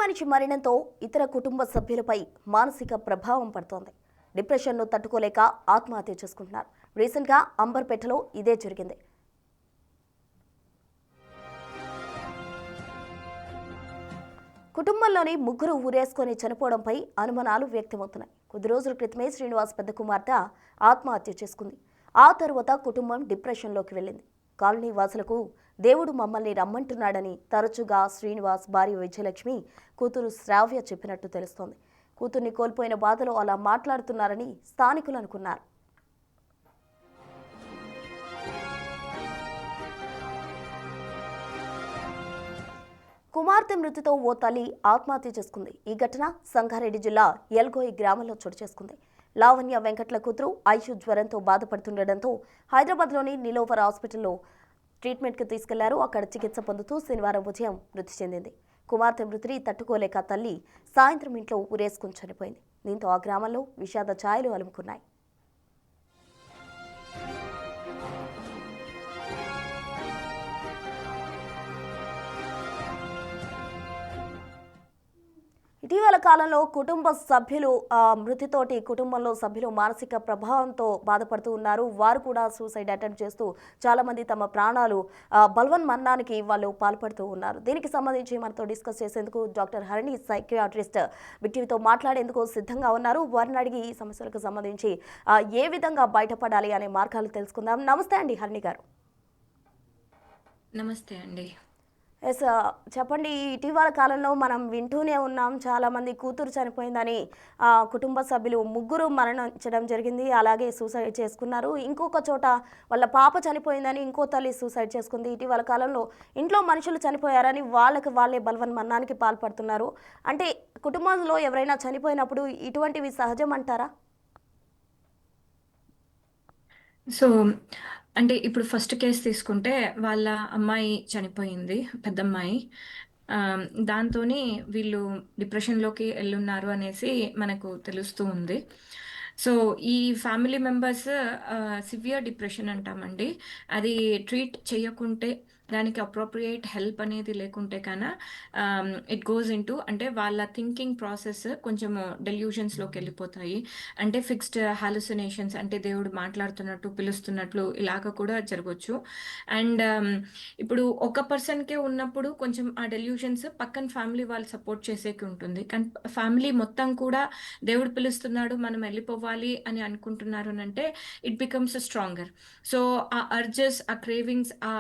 మనిషి మరణంతో ఇతర కుటుంబ సభ్యులపై మానసిక ప్రభావం పడుతోంది. డిప్రెషన్ను తట్టుకోలేక ఆత్మహత్య చేసుకుంటున్నారు. రీసెంట్గా అంబర్పేటలో ఇదే జరిగింది. కుటుంబంలోని ముగ్గురు ఊరేసుకొని చనిపోవడంపై అనుమానాలు వ్యక్తమవుతున్నాయి. కొద్ది రోజుల క్రితమే శ్రీనివాస్ పెద్ద కుమార్తె ఆత్మహత్య చేసుకుంది. ఆ తరువాత కుటుంబం డిప్రెషన్లోకి వెళ్ళింది. కాలనీ వాసులకు దేవుడు మమ్మల్ని రమ్మంటున్నాడని తరచుగా శ్రీనివాస్ భార్య విజయలక్ష్మి కూతురు శ్రావ్య చెప్పినట్టు తెలుస్తోంది. కూతుర్ని కోల్పోయిన బాధలో అలా మాట్లాడుతున్నారని స్థానికులు అనుకున్నారు. కుమార్తె మృతితో ఓ తల్లి ఆత్మహత్య చేసుకుంది. ఈ ఘటన సంగారెడ్డి జిల్లా ఎల్గోయి గ్రామంలో చోటు చేసుకుంది. లావణ్య వెంకట్ల కూతురు ఐషు జ్వరంతో బాధపడుతుండటంతో హైదరాబాద్లోని నిలోఫర్ హాస్పిటల్లో ట్రీట్మెంట్కి తీసుకెళ్లారు. అక్కడ చికిత్స పొందుతూ శనివారం ఉదయం మృతి చెందింది. కుమార్తె మృతిని తట్టుకోలేక తల్లి సాయంత్రం ఇంట్లో ఊరేసుకుని చనిపోయింది. దీంతో ఆ గ్రామంలో విషాద ఛాయలు అలుముకున్నాయి. ఇటీవల కాలంలో కుటుంబ సభ్యులు మృతితోటి కుటుంబంలో సభ్యులు మానసిక ప్రభావంతో బాధపడుతూ ఉన్నారు. వారు కూడా సూసైడ్ అటెంప్ట్ చేస్తూ చాలామంది తమ ప్రాణాలు బలవన్మరణానికి వాళ్ళు పాల్పడుతూ ఉన్నారు. దీనికి సంబంధించి మనతో డిస్కస్ చేసేందుకు డాక్టర్ హరిణి సైకియాట్రిస్ట్ బిగ్ మాట్లాడేందుకు సిద్ధంగా ఉన్నారు. వారిని అడిగి ఈ సమస్యలకు సంబంధించి ఏ విధంగా బయటపడాలి అనే మార్గాలు తెలుసుకుందాం. నమస్తే అండి హరిణి గారు. నమస్తే అండి. ఎస్, చెప్పండి. ఇటీవల కాలంలో మనం వింటూనే ఉన్నాం, చాలామంది కూతురు చనిపోయిందని కుటుంబ సభ్యులు ముగ్గురు మరణించడం జరిగింది. అలాగే సూసైడ్ చేసుకున్నారు. ఇంకొక చోట వాళ్ళ పాప చనిపోయిందని ఇంకో తల్లి సూసైడ్ చేసుకుంది. ఇటీవల కాలంలో ఇంట్లో మనుషులు చనిపోయారని వాళ్ళే బలవన్మరణానికి పాల్పడుతున్నారు. అంటే కుటుంబంలో ఎవరైనా చనిపోయినప్పుడు ఇటువంటివి సహజం అంటారా? సో, అంటే ఇప్పుడు ఫస్ట్ కేస్ తీసుకుంటే వాళ్ళ అమ్మాయి చనిపోయింది. పెద్దమ్మాయి. దాంతోని వీళ్ళు డిప్రెషన్‌లోకి ఎళ్ళున్నారు అనేసి మనకు తెలుస్తూ ఉంది. సో, ఈ ఫ్యామిలీ మెంబర్స్ సివియర్ డిప్రెషన్ అంటామండి. అది ట్రీట్ చేయకుంటే దానికి అప్రోప్రియేట్ హెల్ప్ అనేది లేకుంటే ఇట్ గోస్ ఇంటూ అంటే వాళ్ళ థింకింగ్ ప్రాసెస్ కొంచెము డెల్యూషన్స్‌లోకి వెళ్ళిపోతాయి. అంటే ఫిక్స్డ్ హాలుసినేషన్స్ అంటే దేవుడు మాట్లాడుతున్నట్టు, పిలుస్తున్నట్లు ఇలాగ కూడా జరగొచ్చు. అండ్ ఇప్పుడు ఒక పర్సన్‌కే ఉన్నప్పుడు కొంచెం ఆ డెల్యూషన్స్ పక్కన ఫ్యామిలీ వాళ్ళు సపోర్ట్ చేసేకి ఉంటుంది. కానీ ఫ్యామిలీ మొత్తం కూడా దేవుడు పిలుస్తున్నాడు, మనం వెళ్ళిపోవాలి అని అనుకుంటున్నారు అనంటే ఇట్ బికమ్స్ స్ట్రాంగర్. సో, ఆ అర్జెస్, ఆ క్రేవింగ్స్, ఆ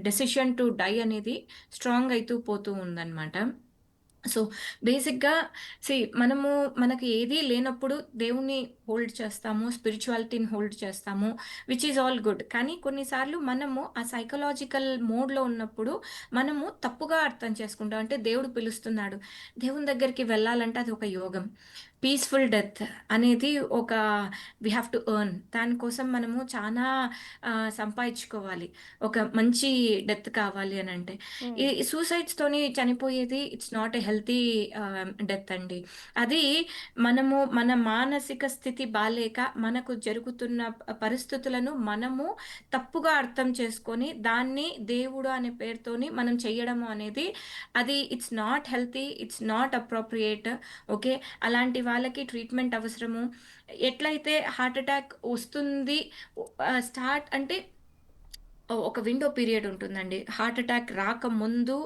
డెసిషన్ టు డై అనేది స్ట్రాంగ్ అయితూ పోతూ ఉందన్నమాట. సో, బేసిక్‌గా మనకి ఏదీ లేనప్పుడు దేవుడిని హోల్డ్ చేస్తాము. స్పిరిచువాలిటీని హోల్డ్ చేస్తాము. Which is all good. కానీ కొన్నిసార్లు మనము ఆ సైకలాజికల్ మోడ్‌లో ఉన్నప్పుడు మనము తప్పుగా అర్థం చేసుకుంటాం. అంటే దేవుడు పిలుస్తున్నాడు. దేవుని దగ్గరికి వెళ్ళాలంటే అది ఒక యోగం. పీస్‌ఫుల్ డెత్ అనేది ఒక వి హావ్ టు ఎర్న్. దానికోసం మనము చానా సంపాదించుకోవాలి. ఒక మంచి డెత్ కావాలి అనంటే. ఈ సూసైడ్స్‌తోని చనిపోయేది it's not a healthy death అండి. అది మన మానసిక స్థితి బాలేక మనకు జరుగుతున్న పరిస్థితులను మనము తప్పుగా అర్థం చేసుకొని దాన్ని దేవుడు అనే పేరుతోని మనం చెయ్యడము అనేది అది it's not healthy. It's not appropriate. Okay. అలాంటి వాళ్ళకి ట్రీట్మెంట్ అవసరము. ఎట్లయితే హార్ట్ అటాక్ వస్తుంది స్టార్ట్ అంటే ఒక విండో పీరియడ్ ఉంటుందండి. హార్ట్ అటాక్ రాకముందు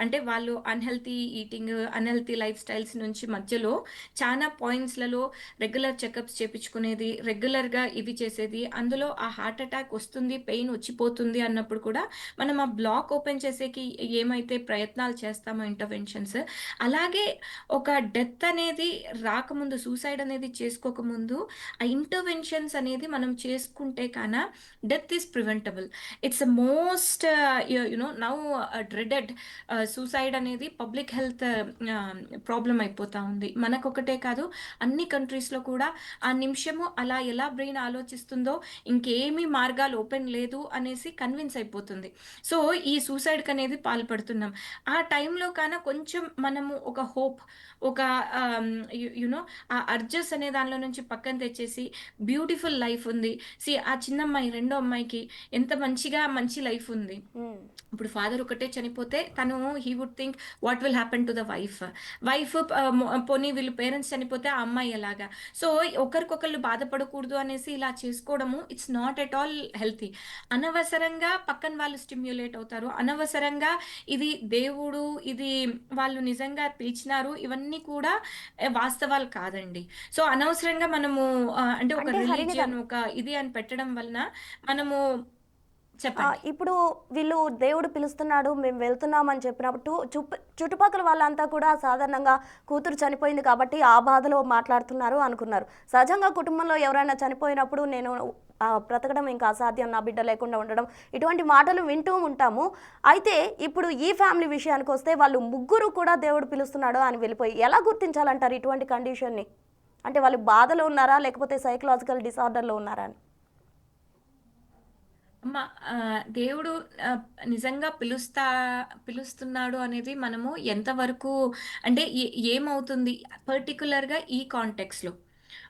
అంటే వాళ్ళు unhealthy eating, unhealthy life styles నుంచి మధ్యలో చానా పాయింట్స్‌లలో రెగ్యులర్ చెకప్స్ చేపించుకునేది, రెగ్యులర్‌గా ఇవి చేసేది. అందులో ఆ హార్ట్ అటాక్ వస్తుంది, పెయిన్ వచ్చిపోతుంది అన్నప్పుడు కూడా మనం ఆ బ్లాక్ ఓపెన్ చేసేకి ఏమైతే ప్రయత్నాలు చేస్తామో ఇంటర్వెన్షన్స్, అలాగే ఒక డెత్ అనేది రాకముందు, సూసైడ్ అనేది చేసుకోకముందు ఆ ఇంటర్వెన్షన్స్ అనేది మనం చేసుకుంటే death is preventable. It's most now dreaded suicide అనేది పబ్లిక్ హెల్త్ ప్రాబ్లమ్ అయిపోతా ఉంది. మనకొకటే కాదు, అన్ని కంట్రీస్‌లో కూడా ఆ నిమిషము అలా ఎలా బ్రెయిన్ ఆలోచిస్తుందో ఇంకేమీ మార్గాలు ఓపెన్ లేదు అనేసి కన్విన్స్ అయిపోతుంది. సో, ఈ సూసైడ్‌కనేది పాల్పడుతున్నాం. ఆ టైంలో కొంచెం మనము ఒక హోప్, ఒక ఆహ్, యు నో ఆ అర్జెస్ అనే దానిలో నుంచి పక్కన తెచ్చేసి బ్యూటిఫుల్ లైఫ్ ఉంది. ఆ చిన్నమ్మాయి, రెండో అమ్మాయికి ఎంత మంచిగా మంచి లైఫ్ ఉంది. హ్మ్. ఇప్పుడు ఫాదర్ ఒకటే చనిపోతే తను he would think what will happen to the wife. Wife పోనీ వీళ్ళు పేరెంట్స్ చనిపోతే ఆ అమ్మాయి ఎలాగా? సో, ఒకరికొకళ్ళు బాధపడకూడదు అనేసి ఇలా చేసుకోవడము it's not at all healthy. అనవసరంగా పక్కన వాళ్ళు స్టిమ్యులేట్ అవుతారు. అనవసరంగా ఇది దేవుడు, ఇది వాళ్ళు నిజంగా పిలిచినారు. ఇవన్నీ కూడా వాస్తవాలు కాదండి. సో, అనవసరంగా మనము అంటే ఒక అంటే హరిణి గారు రిలీజియన్ ఒక ఇది అని పెట్టడం వలన మనము చెప్పండి. ఇప్పుడు వీళ్ళు దేవుడు పిలుస్తున్నాడు, మేము వెళ్తున్నాం అని చెప్పినప్పుడు చుట్టుపక్కల వాళ్ళంతా కూడా సాధారణంగా కూతురు చనిపోయింది కాబట్టి ఆ బాధలో మాట్లాడుతున్నారు అనుకున్నారు. సహజంగా కుటుంబంలో ఎవరైనా చనిపోయినప్పుడు నేను బ్రతకడం ఇంకా అసాధ్యం, నా బిడ్డ లేకుండా ఉండడం, ఇటువంటి మాటలు వింటూ ఉంటాము. అయితే ఇప్పుడు ఈ ఫ్యామిలీ విషయానికి వస్తే వాళ్ళు ముగ్గురు కూడా దేవుడు పిలుస్తున్నాడు అని వెళ్ళిపోయి ఎలా గుర్తించాలంటారు ఇటువంటి కండిషన్‌ని? అంటే వాళ్ళు బాధలో ఉన్నారా? లేకపోతే సైకలాజికల్ డిసార్డర్‌లో ఉన్నారా అని? అమ్మ దేవుడు ఆహ్, నిజంగా పిలుస్తున్నాడు అనేది మనము ఎంతవరకు అంటే ఏమవుతుంది పర్టిక్యులర్‌గా ఈ కాంటెక్స్‌లో.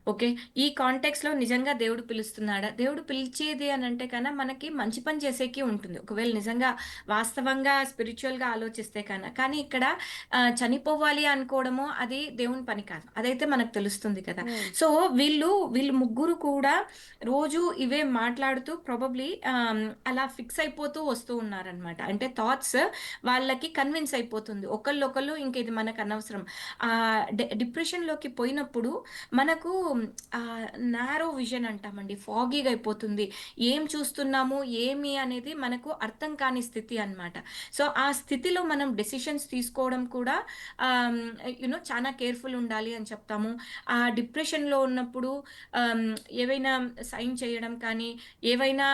ఓకే. ఈ కాంటెక్స్‌లో నిజంగా దేవుడు పిలుస్తున్నాడా? దేవుడు పిలిచేది అనంటే మనకి మంచి పని చేసేకి ఉంటుంది. ఒకవేళ నిజంగా వాస్తవంగా స్పిరిచ్యువల్‌గా ఆలోచిస్తే కానీ ఇక్కడ చనిపోవాలి అనుకోవడము అది దేవుని పని కాదు. అదైతే మనకు తెలుస్తుంది కదా! హ్మ్. సో, వీళ్ళు ముగ్గురు కూడా రోజు ఇవే మాట్లాడుతూ ప్రాబబ్లీ అలా ఫిక్స్ అయిపోతూ వస్తూ ఉన్నారనమాట. అంటే థాట్స్ వాళ్ళకి కన్విన్స్ అయిపోతుంది. ఒకళ్ళొకళ్ళు ఇంక ఇది మనకనవసరం. డిప్రెషన్‌లోకి పోయినప్పుడు మనకు ఆహ్, నారో విజన్ అంటామండి. ఫాగీగా అయిపోతుంది. ఏం చూస్తున్నాము, ఏమి అనేది మనకు అర్థం కాని స్థితి అన్నమాట. సో, ఆ స్థితిలో మనం డెసిషన్స్ తీసుకోవడం కూడా ఆహ్, చానా కేర్‌ఫుల్ ఉండాలి అని చెప్తాము. ఆ డిప్రెషన్‌లో ఉన్నప్పుడు ఆహ్, ఏవైనా సైన్ చేయడం కానీ, ఏవైనా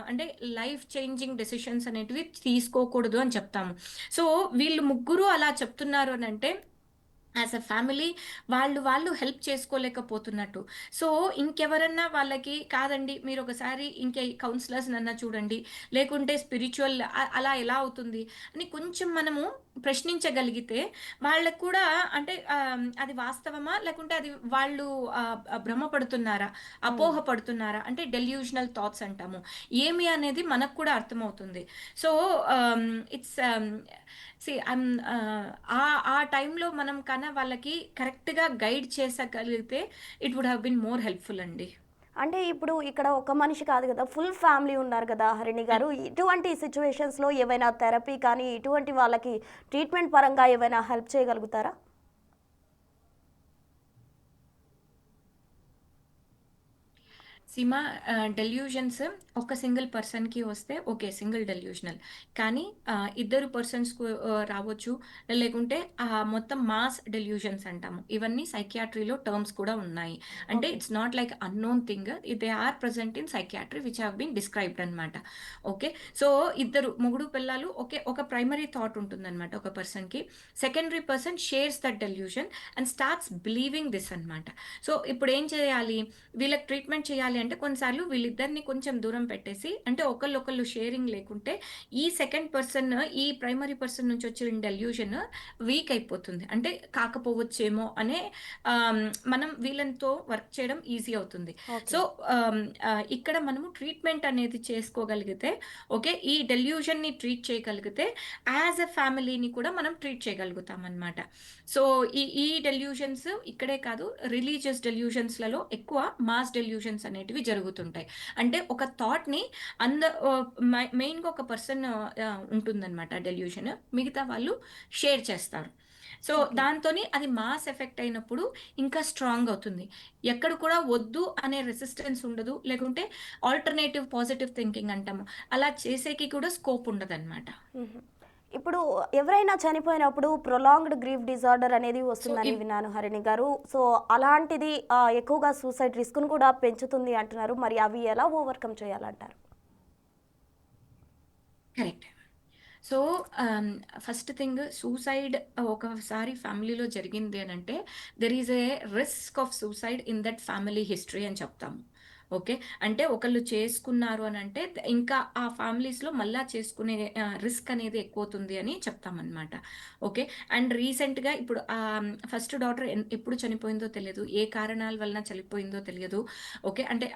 అంటే లైఫ్ చేంజింగ్ డెసిషన్స్ అనేటివి తీసుకోకూడదు అని చెప్తాము. సో, వీళ్ళు ముగ్గురు అలా చెప్తున్నారు అనంటే యాస్ ఎ ఫ్యామిలీ వాళ్ళు హెల్ప్ చేసుకోలేకపోతున్నట్టు. సో, ఇంకెవరన్నా వాళ్ళకి కాదండి మీరొకసారి కౌన్సిలర్స్‌నన్నా చూడండి. లేకుంటే స్పిరిచ్యువల్ అలా ఎలా అవుతుంది అని కొంచెం మనము ప్రశ్నించగలిగితే వాళ్ళకి కూడా అంటే అది వాస్తవమా? లేకుంటే అది వాళ్ళు భ్రమ పడుతున్నారా? హ్మ్. అపోహ పడుతున్నారా? అంటే డెల్యూషనల్ థాట్స్ అంటాము. ఏమి అనేది మనకు కూడా అర్థమవుతుంది. సో, ఆహ్, ఇట్స్ సీ ఐమ్ ఆ టైంలో మనం వాళ్ళకి కరెక్ట్‌గా గైడ్ చేసగలిగితే it would have been more helpful అండి. అంటే ఇప్పుడు ఇక్కడ ఒక మనిషి కాదు కదా! ఫుల్ ఫ్యామిలీ ఉన్నారు కదా! హరిణి గారు. ఇటువంటి సిట్యుయేషన్స్‌లో ఏవైనా థెరపీ కానీ, ఇటువంటి వాళ్ళకి ట్రీట్మెంట్ పరంగా ఏవైనా హెల్ప్ చేయగలుగుతారా? సీమ డెల్యూషన్స్ ఒక సింగిల్ పర్సన్‌కి వస్తే ఓకే. Single delusional. కానీ ఇద్దరు పర్సన్స్‌కు రావచ్చు. లేకుంటే మొత్తం మాస్ డెల్యూషన్స్ అంటాము. ఇవన్నీ సైకియాట్రీలో టర్మ్స్ కూడా ఉన్నాయి. అంటే okay. It's not like unknown thing. They are present in psychiatry which have been described అనమాట. ఓకే. సో, ఇద్దరు మొగుడు, పెళ్ళాలు ఒక ప్రైమరీ థాట్ ఉంటుందనమాట ఒక పర్సన్‌కి. Secondary person shares that delusion and starts believing this అనమాట. సో, ఇప్పుడేం చేయాలి? వీళ్ళకి ట్రీట్మెంట్ చేయాలి అంటే కొన్నిసార్లు వీళ్ళిద్దరిని కొంచెం దూరం పెట్టేసి అంటే ఒకళ్ళొకళ్ళు షేరింగ్ లేకుంటే ఈ సెకండ్ పర్సన్ ఈ ప్రైమరీ పర్సన్ నుంచి వచ్చిన డెల్యూషన్ వీక్ అయిపోతుంది. అంటే కాకపోవచ్చేమో అనే ఆహ్, మనం వీళ్ళతో వర్క్ చేయడం ఈజీ అవుతుంది. ఓకే. సో, ఇక్కడ మనము ట్రీట్మెంట్ అనేది చేసుకోగలిగితే ఓకే. ఈ డెల్యూషన్‌ని ట్రీట్ చేయగలిగితే యాస్ ఎ ఫ్యామిలీని కూడా మనం ట్రీట్ చేయగలుగుతామనమాట. సో, ఈ డెల్యూషన్స్ ఇక్కడే కాదు రిలీజియస్ డెల్యూషన్స్‌లలో ఎక్కువ మాస్ డెల్యూషన్స్ అనేటివి జరుగుతుంటాయి. అంటే ఒక థాట్‌ని అంద ఆహ్, మెయిన్‌గా ఒక పర్సన్ ఉంటుందనమాట డెల్యూషన్. మిగతా వాళ్ళు షేర్ చేస్తారు. So, okay. దాంతోని అది మాస్ ఎఫెక్ట్ అయినప్పుడు ఇంకా స్ట్రాంగ్ అవుతుంది. ఎక్కడ కూడా వద్దు అనే రెసిస్టెన్స్ ఉండదు. లేకుంటే ఆల్టర్‌నేటివ్ పాజిటివ్ థింకింగ్ అంటాము. అలా చేసేకి కూడా స్కోప్ ఉండదనమాట. హుహు. ఇప్పుడు ఎవరైనా చనిపోయినప్పుడు ప్రొలాంగ్డ్ గ్రీఫ్ డిజార్డర్ అనేది సో, వస్తుందని విన్నాను హరిణి గారు. సో, అలాంటిది ఎక్కువగా సూసైడ్ రిస్క్‌ను కూడా పెంచుతుంది అంటున్నారు. మరి అవి ఎలా ఓవర్‌కమ్ చేయాలంటారు? Correct. So, first thing suicide ఒకసారి ఫ్యామిలీలో జరిగింది అనంటే, there is a risk of suicide in that family history అని చెప్తాము. ఓకే. అంటే ఒకళ్ళు చేసుకున్నారు అనంటే ఇంకా ఆ ఫ్యామిలీస్‌లో మళ్ళా చేసుకునే రిస్క్ అనేది ఎక్కువవుతుంది అని చెప్తామనమాట. ఓకే. అండ్ రీసెంట్‌గా ఇప్పుడు ఫస్ట్ డాటర్ ఎప్పుడు చనిపోయిందో తెలియదు. ఏ కారణాల వలన చనిపోయిందో తెలియదు. ఓకే. అంటే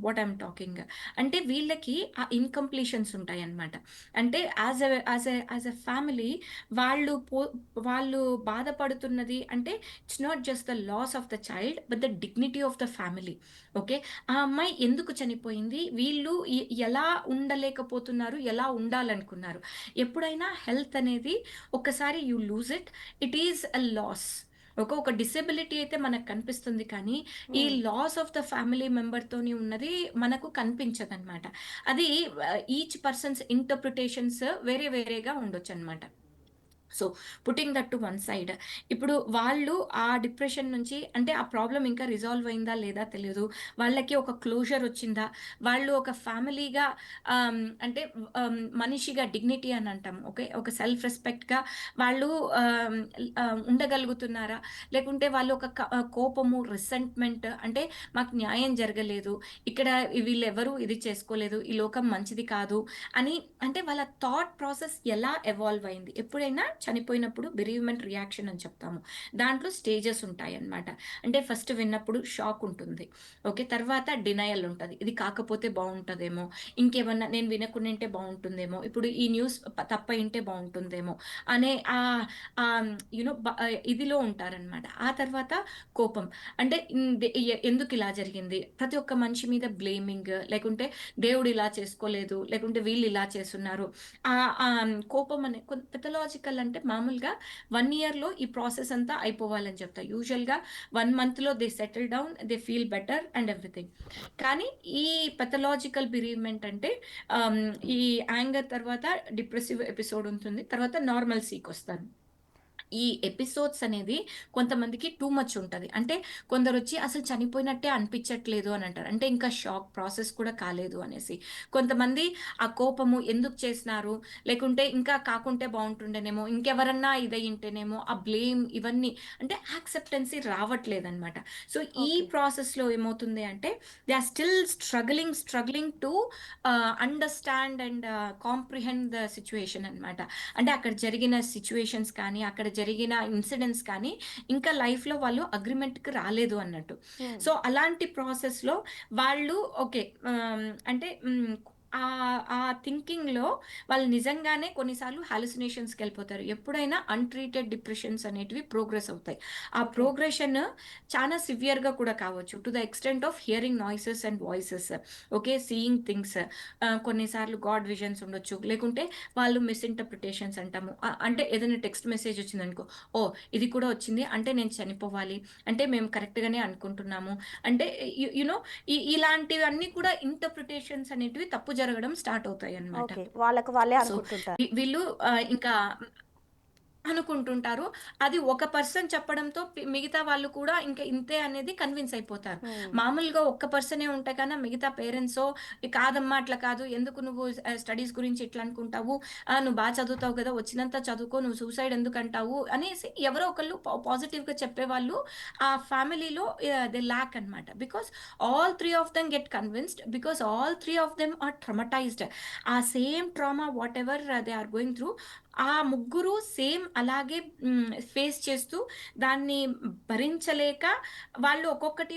వాట్ ఐయామ్ టాకింగ్. అంటే వీళ్ళకి ఆ ఇన్‌కంప్లీషన్స్ ఉంటాయన్నమాట. అంటే యాస్ ఎ ఫ్యామిలీ వాళ్ళు వాళ్ళు బాధపడుతున్నది అంటే it's not just the loss of the child but the dignity of the family. Okay. ఆ అమ్మాయి ఎందుకు చనిపోయింది? వీళ్ళు ఎలా ఉండలేకపోతున్నారు? ఎలా ఉండాలనుకున్నారు? ఎప్పుడైనా హెల్త్ అనేది ఒక్కసారి you lose it, it is a loss. ఒక డిసెబిలిటీ అయితే మనకు కనిపిస్తుంది కానీ, ఈ hmm. Loss of the family మెంబర్‌తోని ఉన్నది మనకు కనిపించదనమాట. అది ఈచ్ పర్సన్స్ ఇంటర్ప్రిటేషన్స్ వేరే వేరేగా ఉండొచ్చనమాట. So, putting that to one side. ఇప్పుడు వాళ్ళు ఆ డిప్రెషన్ నుంచి అంటే ఆ ప్రాబ్లమ్ ఇంకా రిజాల్వ్ అయిందా లేదా తెలీదు. వాళ్ళకి ఒక క్లోజర్ వచ్చిందా? వాళ్ళు ఒక ఫ్యామిలీగా అంటే మనిషిగా డిగ్నిటీ అని అంటాం. ఓకే. ఒక సెల్ఫ్ రెస్పెక్ట్‌గా వాళ్ళు ఆహ్, ఉండగలుగుతున్నారా? లేకుంటే వాళ్ళు ఒక కోపము, రిసెంట్‌మెంట్ అంటే మాకు న్యాయం జరగలేదు. ఇక్కడ వీళ్ళెవరు ఇది చేసుకోలేదు. ఈ లోకం మంచిది కాదు అని అంటే వాళ్ళ థాట్ ప్రాసెస్ ఎలా ఎవాల్వ్ అయింది. ఎప్పుడైనా చనిపోయినప్పుడు బెరీవ్‌మెంట్ రియాక్షన్ అని చెప్తాము. దాంట్లో స్టేజెస్ ఉంటాయన్నమాట. అంటే ఫస్ట్ విన్నప్పుడు షాక్ ఉంటుంది. ఓకే. తర్వాత డినయల్ ఉంటది. ఇది కాకపోతే బావుంటదేమో, ఇంకేమన్నా నేను వినకుండుంటే బావుంటుందేమో, ఇప్పుడు ఈ న్యూస్ తప్పయింటే బావుంటుందేమో అనే యూ నో ఇదిలో ఉంటారనమాట. ఆ తర్వాత కోపం. అంటే హ్మ్, ఎందుకిలా జరిగింది? ప్రతి ఒక్క మనిషి మీద బ్లేమింగ్ లేకుంటే దేవుడు ఇలా చేసుకోలేదు, లేకుంటే వీళ్ళు ఇలా చేసున్నారు. కోపం అనే పెథలాజికల్ అంటే మామూలుగా 1 ఇయర్‌లో ఈ ప్రాసెస్ అంతా అయిపోవాలని చెప్తా. యూజువల్‌గా 1 మంత్‌లో they settle down, they feel better and everything. కానీ ఈ పెథలాజికల్ బిరీవ్‌మెంట్ అంటే ఆహ్, ఈ యాంగర్ తర్వాత డిప్రెసివ్ ఎపిసోడ్ ఉంటుంది. తర్వాత నార్మల్సీకొస్తారు. ఈ ఎపిసోడ్స్ అనేది కొంతమందికి టూ మచ్ ఉంటది. అంటే కొందరొచ్చి అసలు చనిపోయినట్టే అనిపించట్లేదు అని అంటారు. అంటే ఇంకా షాక్ ప్రాసెస్ కూడా కాలేదు అనేసి. కొంతమంది ఆ కోపము ఎందుకు చేసినారు? లేకుంటే ఇంకా కాకుంటే బావుంటుండేనేమో, ఇంకెవరన్నా ఇదయ్యుంటేనేమో, ఆ బ్లేమ్ ఇవన్నీ అంటే యాక్సెప్టెన్సీ రావట్లేదనమాట. సో, ఈ ఓకే. ప్రాసెస్‌లో ఏమవుతుంది అంటే they are still struggling to understand and comprehend the situation అనమాట. అంటే అక్కడ జరిగిన సిట్యుయేషన్స్ కానీ, అక్కడ జరిగిన ఇన్సిడెంట్స్ కానీ, ఇంకా లైఫ్‌లో వాళ్ళు అగ్రీమెంట్‌కి రాలేదు అన్నట్టు. హ్మ్. సో, అలాంటి ప్రాసెస్‌లో వాళ్ళు ఓకే. అంటే ఆ థింకింగ్‌లో వాళ్ళు నిజంగానే కొన్నిసార్లు హాలుసినేషన్స్‌కెళ్ళిపోతారు. ఎప్పుడైనా అన్‌ట్రీటెడ్ డిప్రెషన్స్ అనేటివి ప్రోగ్రెస్ అవుతాయి. ఆ ఓకే. ప్రోగ్రెషన్ చాలా సివియర్‌గా కూడా కావచ్చు. To the extent of hearing noises and voices. Okay. Seeing things. కొన్నిసార్లు గాడ్ విజన్స్ ఉండొచ్చు. లేకుంటే వాళ్ళు మిస్‌ఇంటర్‌ప్రిటేషన్స్ అంటాము. అంటే ఏదైనా టెక్స్ట్ మెసేజ్ వచ్చిందనుకో, ఓహ్! ఇది కూడా వచ్చింది. అంటే నేను చనిపోవాలి. అంటే మేము కరెక్ట్‌గానే అనుకుంటున్నాము. అంటే యూ నో ఇలాంటివన్నీ కూడా ఇంటర్‌ప్రిటేషన్స్ అనేటివి తప్పు జరగడం స్టార్ట్ అవుతాయన్నమాట. ఓకే. వాళ్ళకి వాళ్ళే సో, అనుకుంటుంటారు. వీళ్ళు ఇంకా అనుకుంటుంటారు. అది ఒక పర్సన్ చెప్పడంతో మిగతా వాళ్ళు కూడా ఇంక ఇంతే అనేది కన్విన్స్ అయిపోతారు. హ్మ్. మామూలుగా ఒక్క పర్సనే ఉంటే కన్నా మిగతా పేరెంట్సో కాదమ్మా అట్లా కాదు. ఎందుకు నువ్వు స్టడీస్ గురించి ఇట్లా అనుకుంటావు? నువ్వు చదువుతావు కదా! వచ్చినంత చదువుకో. నువ్వు సూసైడ్ ఎందుకంటావు? అనేసి ఎవరో ఒకళ్ళు పాజిటివ్‌గా చెప్పేవాళ్ళు ఆ ఫ్యామిలీలో దే ల్యాక్ అనమాట. Because all 3 of them get convinced. Because all 3 of them are traumatised. ఆ same trauma whatever they are going through ఆ ముగ్గురు సేమ్ అలాగే ఫేస్ చేస్తూ దాన్ని భరించలేక వాళ్ళు ఒక్కొక్కటి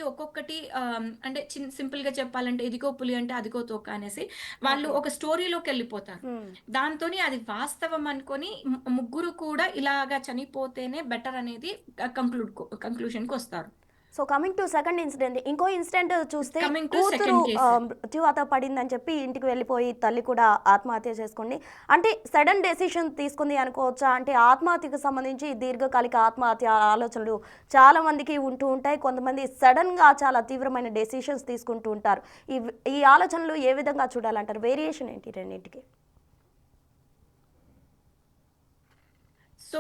అంటే సింపుల్‌గా చెప్పాలంటే ఇదిగో పులి అంటే అదిగో తోక అనేసి వాళ్ళు ఓకే. ఒక స్టోరీలోకెళ్ళిపోతారు. హ్మ్. దాంతోని అది వాస్తవం అనుకోని ముగ్గురు కూడా ఇలాగా చనిపోతేనే బెటర్ అనేది కంక్లూషన్‌కొస్తారు. So, coming to second incident. ఇంకో ఇన్సిడెంట్ చూస్తే కమింగ్ టు కూతురు సెకండ్ కేస్. మృత్యువాత పడిందని చెప్పి ఇంటికి వెళ్ళిపోయి తల్లి కూడా ఆత్మహత్య చేసుకుంది. అంటే సడన్ డెసిషన్ తీసుకుంది అనుకోవచ్చా? అంటే ఆత్మహత్యకు సంబంధించి దీర్ఘకాలిక ఆత్మహత్య ఆలోచనలు చాలా మందికి ఉంటూ ఉంటాయి. కొంతమంది సడన్‌గా చాలా తీవ్రమైన డెసిషన్స్ తీసుకుంటూ ఉంటారు. ఈ ఆలోచనలు ఏ విధంగా చూడాలంటారు? వేరియేషన్ ఏంటి రెండింటికి? సో,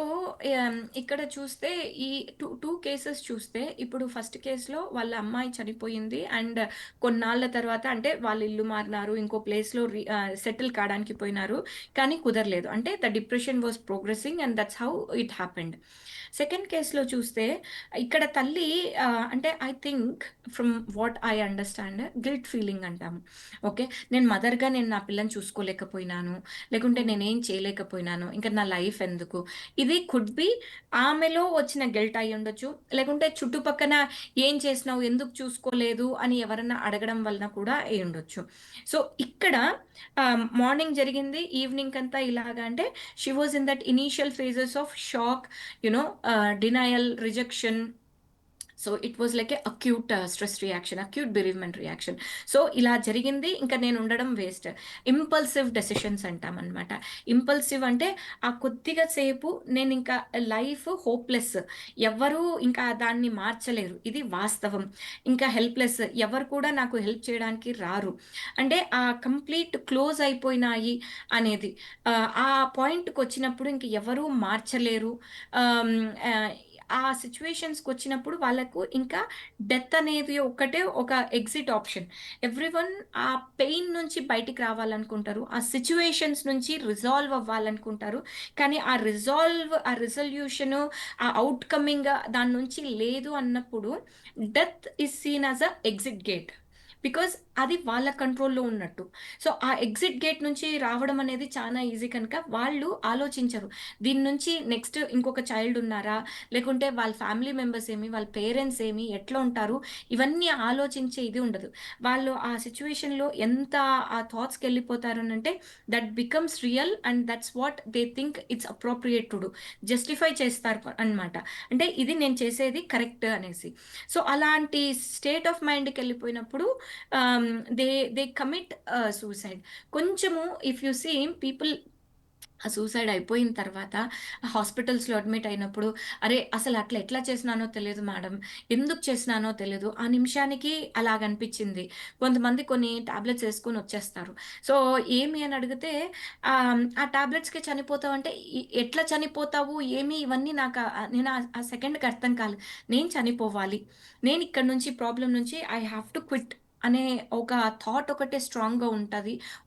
ఇక్కడ చూస్తే ఈ 2 కేసెస్ చూస్తే ఇప్పుడు ఫస్ట్ కేస్‌లో వాళ్ళ అమ్మాయి చనిపోయింది. అండ్ కొన్నాళ్ళ తర్వాత అంటే వాళ్ళు ఇల్లు మారినారు. ఇంకో ప్లేస్‌లో సెటిల్ కాడానికి పోయినారు. కానీ కుదరలేదు. అంటే the depression was progressing and that's how it happened. Second కేస్‌లో చూస్తే ఇక్కడ తల్లి అంటే I think from what I understand guilt feeling అంటాము. ఓకే. నేను నా పిల్లని చూసుకోలేకపోయినాను. లేకుంటే హ్మ్. నేనేం చేయలేకపోయినాను. ఇంక నా లైఫ్ ఎందుకు? ఇది కుడ్ బి ఆమెలో వచ్చిన గిల్ట్ అయ్యుండొచ్చు. లేకుంటే చుట్టుపక్కన ఏం చేసినావు? ఎందుకు చూసుకోలేదు? అని ఎవరన్నా అడగడం వలన కూడా అయ్యుండొచ్చు. సో, ఇక్కడ మార్నింగ్ జరిగింది. ఈవినింగ్‌కంతా ఇలాగా అంటే she was in that initial phases of shock, denial, rejection. So, it was like a acute stress reaction, acute bereavement reaction. So, ఇలా జరిగింది. ఇంక నేనుండడం వేస్ట్. ఇంపల్సివ్ డెసిషన్స్ అంటామనమాట. ఇంపల్సివ్ అంటే ఆ కొద్దిగా సేపు నేనింకా లైఫ్ హోప్‌లెస్. ఎవ్వరూ ఇంకా దాన్ని మార్చలేరు. ఇది వాస్తవం. ఇంకా హెల్ప్‌లెస్. ఎవరు కూడా నాకు హెల్ప్ చేయడానికి రారు. అంటే కంప్లీట్ క్లోజ్ అయిపోయినాయి అనేది. ఆ పాయింట్‌కొచ్చినప్పుడు ఇంక ఎవరు మార్చలేరు. ఆహ్, హ్మ్, ఆహ్, ఆ సిట్యుయేషన్స్‌కొచ్చినప్పుడు వాళ్ళకు ఇంకా డెత్ అనేది ఒక్కటే ఒక ఎగ్జిట్ ఆప్షన్. ఎవ్రీవన్ ఆ పెయిన్ నుంచి బయటికి రావాలనుకుంటారు. ఆ సిట్యుయేషన్స్ నుంచి రిజాల్వ్ అవ్వాలనుకుంటారు. కానీ ఆ రిజల్యూషను, ఆ ఔట్‌కమింగ్ దాని నుంచి లేదు అన్నప్పుడు death is seen as a exit gate. Because అది వాళ్ళ కంట్రోల్‌లో ఉన్నట్టు. సో, ఆ ఎగ్జిట్ గేట్ నుంచి రావడం అనేది చానా ఈజీ కనుక వాళ్ళు ఆలోచించరు. దీని నుంచి నెక్స్ట్ ఇంకొక చైల్డ్ ఉన్నారా? లేకుంటే వాళ్ళ ఫ్యామిలీ మెంబర్స్ ఏమి? వాళ్ళ పేరెంట్స్ ఏమి? ఎట్లా ఉంటారు? ఇవన్నీ ఆలోచించే ఇది ఉండదు. వాళ్ళు ఆ సిట్యుయేషన్‌లో ఎంత ఆ థాట్స్‌కెళ్ళిపోతారనంటే that becomes real and that's what they think it's appropriate to do. Justify చేస్తారు అన్నమాట. అంటే ఇది నేను చేసేది కరెక్ట్ అనేసి. సో, అలాంటి స్టేట్ ఆఫ్ మైండ్‌కెళ్ళిపోయినప్పుడు ఆహ్, దే దే కమిట్ సూసైడ్. కొంచెము ఇఫ్ యూ సీ పీపుల్ ఆ సూసైడ్ అయిపోయిన తర్వాత హాస్పిటల్స్‌లో అడ్మిట్ అయినప్పుడు, "అరే! అసలు అట్లా ఎట్లా చేసినానో తెలియదు మేడం. ఎందుకు చేసినానో తెలీదు. ఆ నిమిషానికి అలాగనిపిచ్చింది." కొంతమంది కొన్ని టాబ్లెట్స్ యేసుకొని వచ్చేస్తారు. సో, ఏమి అని అడిగితే ఆ టాబ్లెట్స్‌కే చనిపోతావంటే, ఎట్లా చనిపోతావు? ఏమి ఇవన్నీ నేను ఆ సెకండ్‌కి అర్థం కాలేదు. నేను చనిపోవాలి. నేను ఇక్కడి నుంచి ప్రాబ్లమ్ నుంచి ఐ హావ్ టు క్విట్ అనే ఒక థాట్ ఒకటే స్ట్రాంగ్‌గా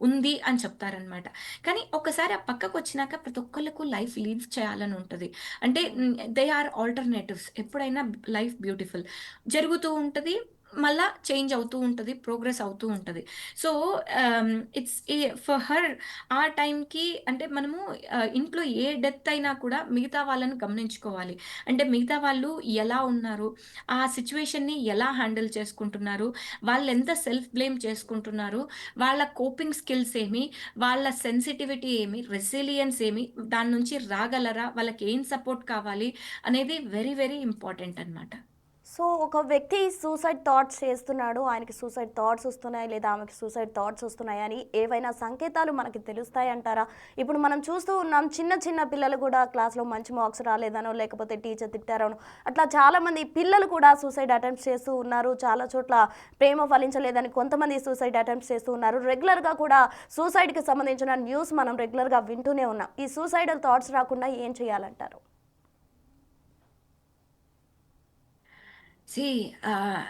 ఉంది అని చెప్తారనమాట. కానీ ఒక్కసారి ఆ పక్కకొచ్చినాక ప్రతి ఒక్కళ్ళకు లైఫ్ లీడ్ చేయాలని ఉంటది. అంటే హ్మ్. They are alternatives. ఎప్పుడైనా లైఫ్ బ్యూటిఫుల్. జరుగుతూ ఉంటది. మళ్ళా చేంజ్ అవుతూ ఉంటది. ప్రోగ్రెస్ అవుతూ ఉంటది. సో, ఇట్స్ ఫర్ హర్ ఆ టైంకి అంటే మనము ఇంట్లో ఏ డెత్ అయినా కూడా మిగతా వాళ్ళని గమనించుకోవాలి. అంటే మిగతా వాళ్ళు ఎలా ఉన్నారు? ఆ సిట్యుయేషన్‌ని ఎలా హ్యాండిల్ చేసుకుంటున్నారు? వాళ్ళెంత సెల్ఫ్ బ్లేమ్ చేసుకుంటున్నారు? వాళ్ళ కోపింగ్ స్కిల్స్ ఏమి? వాళ్ళ సెన్సిటివిటీ ఏమి? రెసిలియన్స్ ఏమి? దాని నుంచి రాగలరా? వాళ్ళకేం సపోర్ట్ కావాలి? అనేది వెరీ, వెరీ ఇంపార్టెంట్ అనమాట. సో, ఒక వ్యక్తి సూసైడ్ థాట్స్ చేస్తున్నాడు. ఆయనకి సూసైడ్ థాట్స్ వస్తున్నాయి లేదా ఆమెకి సూసైడ్ థాట్స్ వస్తున్నాయని ఏవైనా సంకేతాలు మనకి తెలుస్తాయంటారా? ఇప్పుడు మనం చూస్తూ ఉన్నాం చిన్న చిన్న పిల్లలు కూడా క్లాస్‌లో మంచి మార్క్స్ రాలేదనో, లేకపోతే టీచర్ తిట్టారనో, అట్లా చాలామంది పిల్లలు కూడా సూసైడ్ అటెంప్ట్స్ చేస్తూ ఉన్నారు. చాలా చోట్ల ప్రేమ ఫలించలేదని కొంతమంది సూసైడ్ అటెంప్ట్స్ చేస్తూ ఉన్నారు. రెగ్యులర్‌గా కూడా సూసైడ్‌కి సంబంధించిన న్యూస్ మనం రెగ్యులర్‌గా వింటూనే ఉన్నాం. ఈ సూసైడల్ థాట్స్ రాకుండా ఏం చేయాలంటారు? సీ ఆహ్,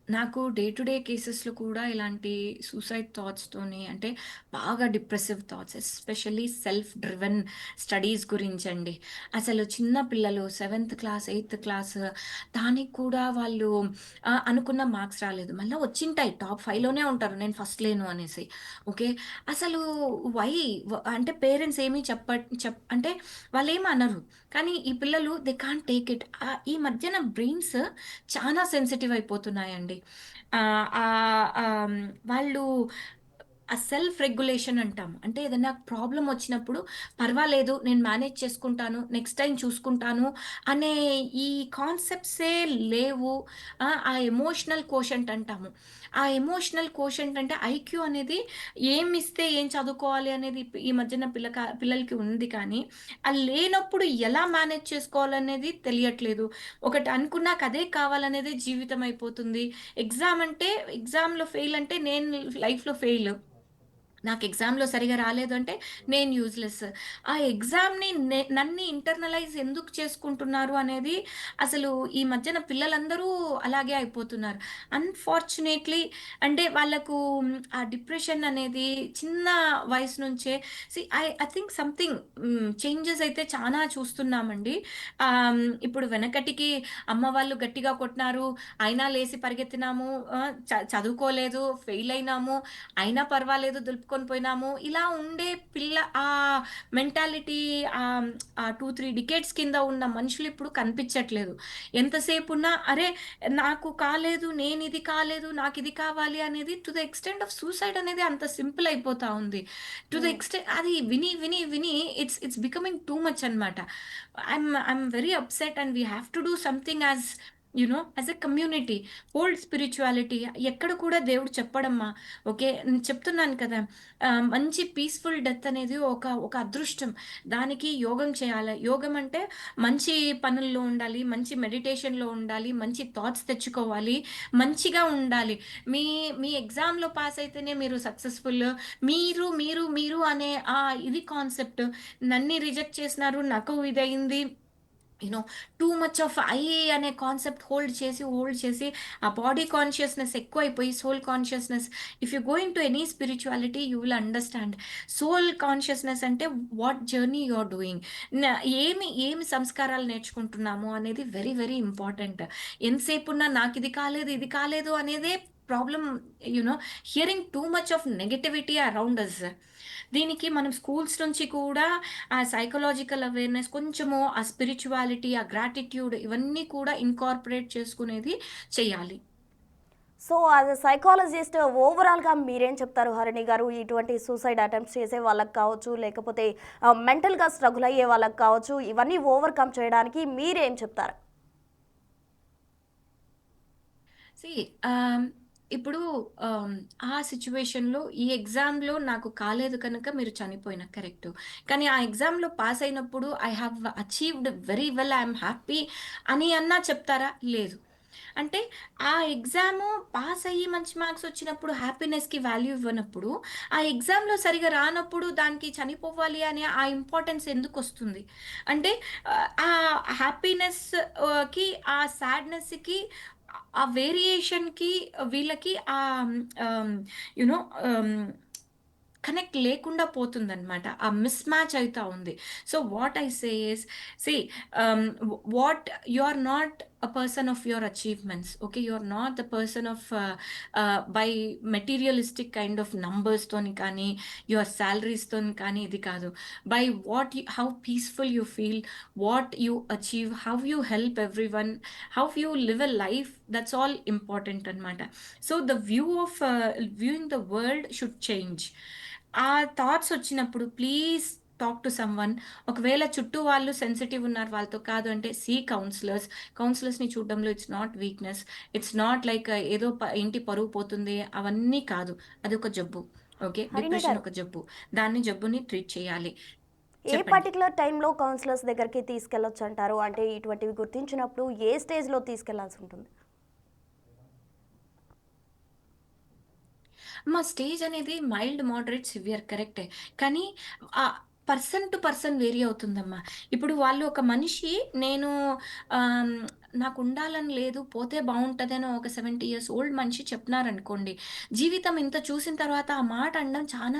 నాకు డే టు డే కేసెస్‌లో కూడా ఇలాంటి సూసైడ్ థాట్స్‌తోని అంటే బాగా depressive thoughts especially self driven studies గురించండి. అసలు చిన్న పిల్లలు సెవెంత్ క్లాస్, ఎయిత్ క్లాస్ దానికి కూడా వాళ్ళు అనుకున్న మార్క్స్ రాలేదు. మళ్ళా వచ్చింటాయి టాప్ 5లోనే ఉంటారు. నేను ఫస్ట్ లేను అనేసి. ఓకే. అసలు వై అంటే పేరెంట్స్ ఏమి అంటే వాళ్ళేమి అనరు. కానీ ఈ పిల్లలు దే కాంట్ టేక్ ఇట్. ఈ మధ్యన బ్రెయిన్స్ చానా సెన్సిటివ్ అయిపోతున్నాయండి. వాళ్ళు ఆ సెల్ఫ్ రెగ్యులేషన్ అంటాము. అంటే ఏదైనా ప్రాబ్లమ్ వచ్చినప్పుడు పర్వాలేదు నేను మేనేజ్ చేసుకుంటాను. నెక్స్ట్ టైమ్ చూసుకుంటాను అనే ఈ కాన్సెప్ట్సే లేవు. ఆ ఎమోషనల్ కోషంట్ అంటాము. ఆ ఎమోషనల్ కోషంట్ అంటే ఐక్యూ అనేది ఏమిస్తే ఏం చదువుకోవాలి అనేది ఈ మధ్యన పిల్లలకి ఉంది కానీ, అది లేనప్పుడు ఎలా మేనేజ్ చేసుకోవాలనేది తెలియట్లేదు. ఒకటి అనుకున్నాక అదే కావాలనేదే జీవితం అయిపోతుంది. ఎగ్జామ్ అంటే ఎగ్జామ్‌లో ఫెయిల్ అంటే నేను లైఫ్‌లో ఫెయిల్. నాకు ఎగ్జామ్‌లో సరిగ్గా రాలేదు అంటే నేను యూజ్‌లెస్. ఆ ఎగ్జామ్‌ని నన్ను ఇంటర్నలైజ్ ఎందుకు చేసుకుంటున్నారు అనేది అసలు ఈ మధ్యన పిల్లలందరూ అలాగే అయిపోతున్నారు. అన్‌ఫార్చునేట్‌లీ అంటే వాళ్ళకు ఆ డిప్రెషన్ అనేది చిన్న వయసు నుంచే ఐ థింక్ సంథింగ్ చేంజెస్ అయితే చానా చూస్తున్నామండి. ఇప్పుడు వెనకటికి అమ్మ వాళ్ళు గట్టిగా కొట్టినారు, అయినా లేసి పరిగెత్తినాము, చదువుకోలేదు, ఫెయిల్ అయినాము, అయినా పర్వాలేదు దులుపుకొని పోయినాము. ఇలా ఉండే మెంటాలిటీ ఆ 2, 3 డికేడ్స్ కింద ఉన్న మనుషులు ఇప్పుడు కనిపించట్లేదు. ఎంతసేపున్నా అరే! నాకు కాలేదు, నేనిది కాలేదు, నాకిది కావాలి అనేది to the extent of suicide అనేది అంత సింపుల్ అయిపోతా ఉంది. టు ద హ్మ్. అది విని, విని, విని ఇట్స్ బికమింగ్ టూ మచ్ అన్నమాట. I'm very upset and we have to do something as a community. Hold spirituality ఎక్కడ కూడా దేవుడు చెప్పడమ్మా. ఓకే. నేను చెప్తున్నాను కదా! మంచి పీస్‌ఫుల్ డెత్ అనేది ఒక అదృష్టం. దానికి యోగం చేయాలి. యోగం అంటే మంచి పనుల్లో ఉండాలి, మంచి మెడిటేషన్‌లో ఉండాలి, మంచి థాట్స్ తెచ్చుకోవాలి, మంచిగా ఉండాలి. మీ మీ ఎగ్జామ్‌లో పాస్ అయితేనే మీరు సక్సెస్‌ఫుల్. మీరు అనే ఇది కాన్సెప్ట్ నన్ని రిజెక్ట్ చేసినారు. నాకు ఇదయింది. యూనో టూ మచ్ ఆఫ్ అనే కాన్సెప్ట్ హోల్డ్ చేసి ఆ బాడీ కాన్షియస్నెస్ ఎక్కువైపోయి soul consciousness. If you go in to any spirituality you will understand. Soul consciousness అంటే what journey you are doing, ఏమి సంస్కారాలు నేర్చుకుంటున్నాము అనేది వెరీ వెరీ ఇంపార్టెంట్. ఎంతసేపు ఉన్నా నాకు ఇది కాలేదు అనేదే problem. You know hearing too much of negativity around us. దీనికి మనం స్కూల్స్ నుంచి కూడా ఆ సైకలాజికల్ అవేర్‌నెస్ కొంచెము, ఆ స్పిరిచువాలిటీ, ఆ గ్రాటిట్యూడ్ ఇవన్నీ కూడా ఇన్కార్పొరేట్ చేసుకునేది చెయ్యాలి. సో యాజ్ ఎ సైకాలజిస్ట్ ఓవరాల్‌గా మీరేం చెప్తారు హరిణి గారు? ఇటువంటి సూసైడ్ అటెంప్ట్స్ చేసే వాళ్ళకి కావచ్చు, లేకపోతే మెంటల్‌గా స్ట్రగుల్ అయ్యే వాళ్ళకి కావచ్చు, ఇవన్నీ ఓవర్‌కమ్ చేయడానికి మీరేం చెప్తారు? సీ ఆహ్, ఇప్పుడు ఆహ్, ఆ సిట్యుయేషన్‌లో ఈ ఎగ్జామ్‌లో నాకు కాలేదు కనుక మీరు చనిపోయిన కరెక్టు. కానీ ఆ ఎగ్జామ్‌లో పాస్ అయినప్పుడు I have achieved very well, I'm happy అని అన్నా చెప్తారా? లేదు. అంటే ఆ ఎగ్జాము పాస్ అయ్యి మంచి మార్క్స్ వచ్చినప్పుడు హ్యాపీనెస్‌కి వాల్యూ ఇవ్వనప్పుడు, ఆ ఎగ్జామ్‌లో సరిగ్గా రానప్పుడు దానికి చనిపోవాలి అనే ఆ ఇంపార్టెన్స్ ఎందుకొస్తుంది? అంటే ఆ హ్యాపీనెస్ ఆ సాడ్‌నెస్‌కి ఆ వేరియేషన్‌కి వీళ్ళకి యూ నో ఆహ్, కనెక్ట్ లేకుండా పోతుందనమాట. ఆ మిస్‌మ్యాచ్ అయితా ఉంది. So, what I say is see what you are not a person of your achievements. Okay, you are not the person of by materialistic kind of numbers తోని కానీ, your salaries తోని కానీ ఇది కాదు. By how peaceful you feel, what you achieve, how you help everyone, how you live a life, that's all important అన్నమాట. So the viewing the world should change. ఆ thoughts వచ్చినప్పుడు please talk to someone. ఒకవేళ చుట్టూ వాళ్ళు sensitive ఉన్నారు, వాళ్ళతో కాదు అంటే కౌన్సిలర్స్. కౌన్సిలర్స్‌ని చూడడంలో it's not weakness. It's not like ఏదో ఇంటి పరువు పోతుంది అవన్నీ కాదు. అదొక జబ్బు. ఓకే. హరిణి డిప్రెషన్ గారు, ఒక జబ్బు. జబ్బుని ట్రీట్ చేయాలి. ఏ చెప్పండి. పర్టిక్యులర్ టైంలో కౌన్సిలర్స్ దగ్గరికి తీసుకెళ్ళొచ్చంటారు? అంటే ఇటువంటివి గుర్తించినప్పుడు ఏ స్టేజ్‌లో తీసుకెళ్లాల్సుంటుంది? మా స్టేజ్ అనేది మైల్డ్, మోడరేట్, సివియర్ కరెక్టే. కానీ పర్సన్ టు పర్సన్ వేరీ అవుతుందమ్మా. ఇప్పుడు వాళ్ళు ఒక మనిషి నేను ఆహ్, నాకుండాలని లేదు, పోతే బావుంటదని ఒక 70 ఇయర్స్ ఓల్డ్ మనిషి చెప్తున్నారనుకోండి. జీవితం ఇంత చూసిన తర్వాత ఆ మాట అనడం చాలా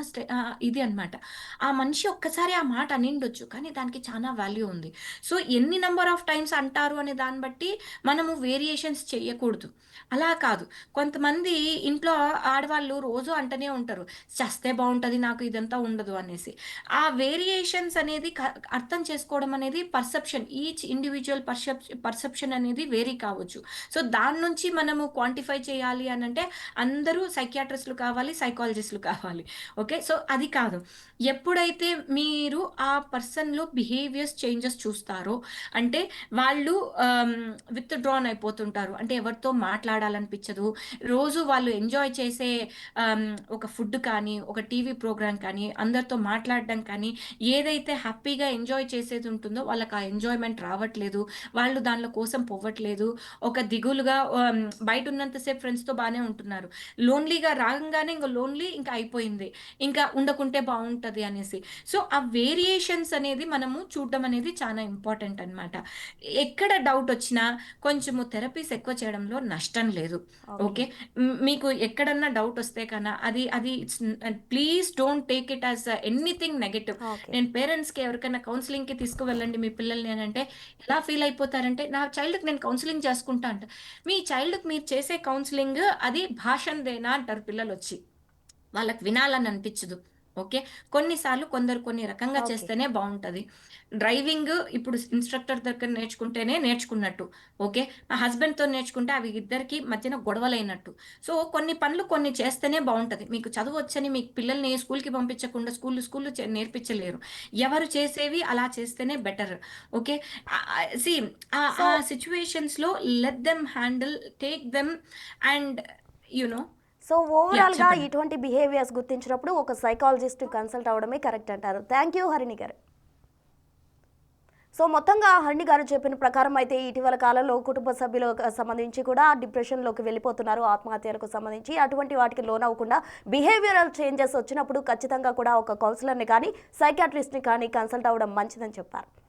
ఇది అన్నమాట. ఆ మనిషి ఒక్కసారి ఆ మాట అనిండొచ్చు. కానీ దానికి చానా వాల్యూ ఉంది. సో, ఎన్ని నంబర్ ఆఫ్ టైమ్స్ అంటారు అనే దాన్ని బట్టి మనము వేరియేషన్స్ చెయ్యకూడదు. అలా కాదు. కొంతమంది ఇంట్లో ఆడవాళ్ళు రోజు అంటనే ఉంటారు. చస్తే బావుంటది, నాకు ఇదంతా ఉండదు అనేసి. ఆ వేరియేషన్స్ అనేది అర్థం చేసుకోవడం అనేది పర్సెప్షన్. ఈచ్ ఇండివిడ్యువల్ పర్సెప్షన్ అనేది వేరీ కావచ్చు. సో, దాని నుంచి మనము క్వాంటిఫై చేయాలి అనంటే అందరూ సైకియాట్రిస్ట్‌లు కావాలి, సైకాలజిస్ట్‌లు కావాలి. ఓకే. సో, అది కాదు. ఎప్పుడైతే మీరు ఆ పర్సన్‌లో బిహేవియర్స్ చేంజెస్ చూస్తారో అంటే వాళ్ళు ఆహ్, విత్‌డ్రాన్ అయిపోతుంటారు. అంటే ఎవరితో మాట్లాడాలనిపించదు. రోజు వాళ్ళు ఎంజాయ్ చేసే ఆహ్, ఒక ఫుడ్ కానీ, ఒక టీవీ ప్రోగ్రామ్ కానీ, అందరితో మాట్లాడడం కానీ, ఏదైతే హ్యాపీగా ఎంజాయ్ చేసేది ఉంటుందో వాళ్ళకి ఆ ఎంజాయ్‌మెంట్ రావట్లేదు. వాళ్ళు దానిలో కోసం పోవట్లేదు. ఒక దిగులుగా బయట ఉన్నంత సేపు ఫ్రెండ్స్‌తో బానే ఉంటున్నారు. లోన్‌లీగా రాంగానే ఇంక లోన్‌లీ ఇంక అయిపోయింది. ఇంకా ఉండకుంటే బావుంటది అనేసి. సో, ఆ వేరియేషన్స్ అనేది మనము చూడడం అనేది చాలా ఇంపార్టెంట్ అన్నమాట. ఎక్కడ డౌటొచ్చినా కొంచెము థెరపీస్ ఎక్కువ చేయడంలో నష్టం లేదు. ఓకే. ఓకే. మీకు ఎక్కడన్నా డౌటొస్తే అది అది please don't take it as anything negative. Okay. నేను పేరెంట్స్‌కి ఎవరికైనా కౌన్సెలింగ్‌కి తీసుకువెళ్ళండి మీ పిల్లల్ని అనంటే, ఎలా ఫీల్ అయిపోతారంటే, నా చైల్డ్‌కి నేను కౌన్సెలింగ్ చేసుకుంటా అంట. మీ చైల్డ్‌కి మీరు చేసే కౌన్సెలింగ్ అది భాషందేనా అంటారు పిల్లలొచ్చి. వాళ్ళకి వినాలని అనిపించదు. ఓకే. కొన్ని సార్లు కొందరు కొన్ని రకంగా ఓకే. చేస్తేనే బావుంటది. డ్రైవింగ్ ఇప్పుడు ఇన్‌స్ట్రక్టర్ దగ్గర నేర్చుకుంటేనే నేర్చుకున్నట్టు. ఓకే. మా హస్బెండ్‌తో నేర్చుకుంటే అవి ఇద్దరికీ మధ్యన గొడవలైనట్టు. సో, కొన్ని పనులు కొన్ని చేస్తేనే బావుంటది. మీకు చదువొచ్చని మీ పిల్లల్ని స్కూల్‌కి పంపించకుండా స్కూల్‌లు నేర్పించలేరు. ఎవరు చేసేవి అలా చేస్తేనే బెటర్. ఓకే. సీ సో ఆ సిట్యుయేషన్స్‌లో let them handle, take them and you know so ఓవరాల్‌గా చెప్పండి. ఇటువంటి బిహేవియర్స్ గుర్తించినప్పుడు ఒక సైకాలజిస్ట్ కన్సల్ట్ అవ్వడమే కరెక్ట్ అంటారు. Thank you Harini garu. సో మొత్తంగా హరిణి గారు చెప్పిన ప్రకారం అయితే ఇటీవల కాలంలో కుటుంబ సభ్యులకు సంబంధించి కూడా డిప్రెషన్‌లోకి వెళ్ళిపోతున్నారు. ఆత్మహత్యలకు సంబంధించి అటువంటి వాటికి లోనవ్వకుండా బిహేవియరల్ చేంజెస్ వచ్చినప్పుడు ఖచ్చితంగా కూడా ఒక కౌన్సిలర్‌ని కానీ, సైకియాట్రిస్ట్‌ని కానీ కన్సల్ట్ అవ్వడం మంచిదని చెప్పారు.